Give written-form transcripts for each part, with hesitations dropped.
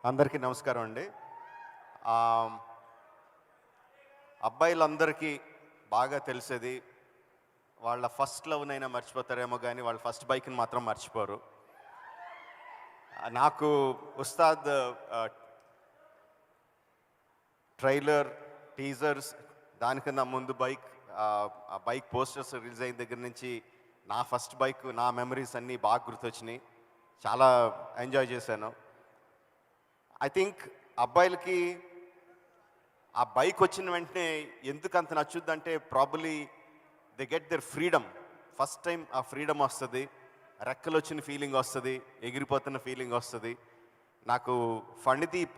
అందరికీ నమస్కారం అండి. ఆహ్, అబ్బాయిలందరికీ బాగా తెలిసేది వాళ్ళ ఫస్ట్ లవ్‌నైనా మర్చిపోతారేమో గానీ, వాళ్ళ ఫస్ట్ బైక్‌ని మాత్రం మర్చిపోరు. నాకు 'ఉస్తాద్' ఆహ్, ట్రైలర్, టీజర్స్ దానికన్నా ముందు ఆ బైక్ పోస్టర్స్ రిలీజ్ అయిన దగ్గర నుంచి నా ఫస్ట్ బైక్, నా మెమరీస్ అన్నీ బాగా గుర్తొచ్చినియి. చాలా ఎంజాయ్ చేశాను. ఐ థింక్ అబ్బాయిలకి ఆ బైక్ వచ్చిన వెంటనే ఎందుకంత నచ్చుద్దంటే probably they get their freedom. First time ఆ ఫ్రీడమ్ వస్తుంది, రెక్కలు వచ్చిన ఫీలింగ్ వస్తుంది, ఎగిరిపోతున్న ఫీలింగ్ వస్తుంది. నాకు ఫణిదీప్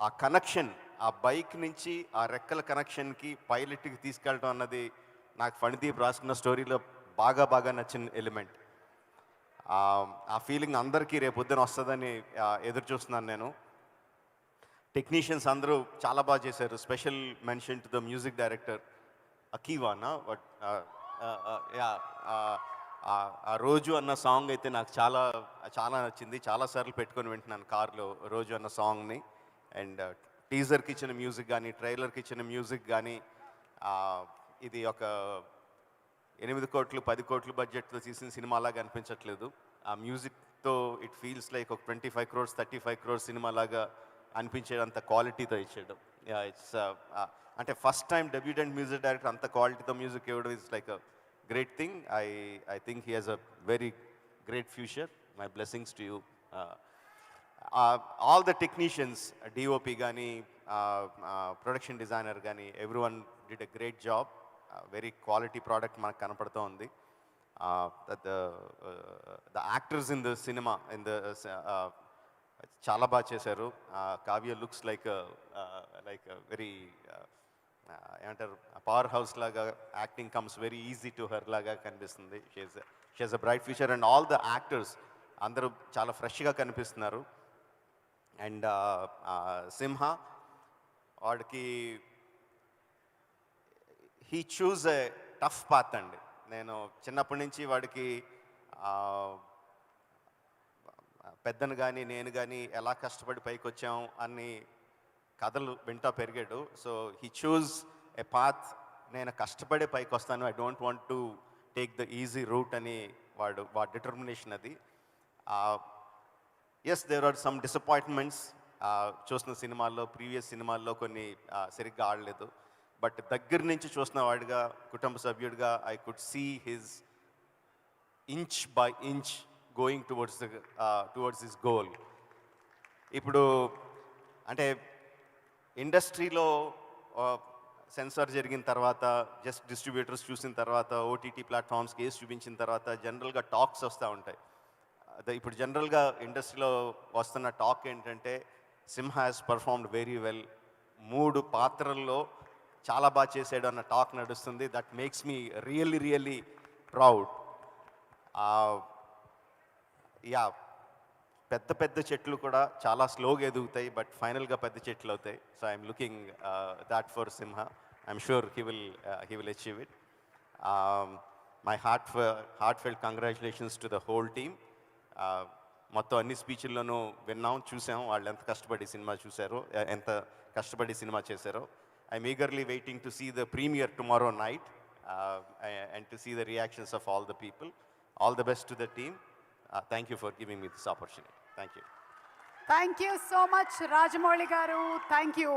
ఆ కనెక్షన్, ఆ బైక్ నుంచి ఆ రెక్కల కనెక్షన్కి పైలట్కి తీసుకెళ్ళడం అన్నది నాకు ఫణిదీప్ రాసుకున్న స్టోరీలో బాగా బాగా నచ్చిన ఎలిమెంట్. ఆ ఫీలింగ్ అందరికీ రేపు పొద్దున వస్తుందని ఎదురు చూస్తున్నాను నేను. టెక్నీషియన్స్ అందరూ చాలా బాగా చేశారు. Special mention to the music director అకీవానా బట్ యా ఆ రోజు అన్న సాంగ్ అయితే నాకు చాలా చాలా నచ్చింది. చాలాసార్లు పెట్టుకొని వింటున్నాను కార్లో రోజు అన్న సాంగ్ని. అండ్ టీజర్కి ఇచ్చిన మ్యూజిక్ కానీ, ట్రైలర్కి ఇచ్చిన మ్యూజిక్ కానీ, ఇది ఒక 8 కోట్లు 10 కోట్లు బడ్జెట్తో తీసిన సినిమాలాగా అనిపించట్లేదు. ఆ మ్యూజిక్తో ఇట్ ఫీల్స్ లైక్ ఒక 25 crores 35 crores సినిమాలాగా అనిపించేంత క్వాలిటీతో ఇచ్చాడు. ఇట్స్ అంటే first time debutant music director అంత క్వాలిటీతో మ్యూజిక్ ఇవ్వడం is like a great thing. I think he has a very great future. My blessings to you. All the technicians, DOP కానీ, production designer కానీ, every one did a great job. Very quality product మనకు కనపడుతూ ఉంది. The actors in the cinema చాలా బాగా చేశారు. Kavya looks like very ఏమంటారు, power house లాగా, acting comes very easy to her లాగా కనిపిస్తుంది. She has a bright future. And all the actors అందరూ చాలా ఫ్రెష్గా కనిపిస్తున్నారు. అండ్ సింహ వాడికి he choose a tough path అండి. నేను చిన్నప్పటి నుంచి వాడికి పెద్దను కానీ నేను కానీ ఎలా కష్టపడి పైకి వచ్చాం అన్ని కథలు వింటా పెరిగాడు. So he choose a path. నేను కష్టపడే పైకి వస్తాను, I don't want to take the easy route అని వాడి డిటర్మినేషన్ అది. Yes, there are some disappointments. చూసిన సినిమాల్లో, ప్రీవియస్ సినిమాల్లో కొన్ని సరిగ్గా ఆడలేదు. బట్ దగ్గర నుంచి చూసిన వాడిగా, కుటుంబ సభ్యుడిగా I could see his inch by inch going towards his goal. ఇప్పుడు అంటే ఇండస్ట్రీలో సెన్సార్ జరిగిన తర్వాత, జస్ట్ డిస్ట్రిబ్యూటర్స్ చూసిన తర్వాత, ఓటీటీ ప్లాట్ఫామ్స్ కేసు చూపించిన తర్వాత జనరల్గా టాక్స్ వస్తూ ఉంటాయి. ఇప్పుడు జనరల్గా ఇండస్ట్రీలో వస్తున్న టాక్ ఏంటంటే సింహ హ్యాస్ పర్ఫార్మ్డ్ వెరీ వెల్, 3 పాత్రల్లో చాలా బాగా చేసాడు అన్న టాక్ నడుస్తుంది. That makes me really really proud. Yeah, పెద్ద పెద్ద చెట్లు కూడా చాలా స్లోగా ఎదుగుతాయి, బట్ ఫైనల్గా పెద్ద చెట్లు అవుతాయి. So I'm looking that for Simha. I'm sure he will achieve it. My heartfelt congratulations to the whole team. మొత్తం అన్ని స్పీచ్ల్లోనూ విన్నాం, చూసాం వాళ్ళు ఎంత కష్టపడి సినిమా చూశారో, ఎంత కష్టపడి సినిమా చేశారో. I'm eagerly waiting to see the premiere tomorrow night and to see the reactions of all the people. All the best to the team. Thank you for giving me this opportunity. Thank you. Thank you so much, Rajamouli garu. Thank you.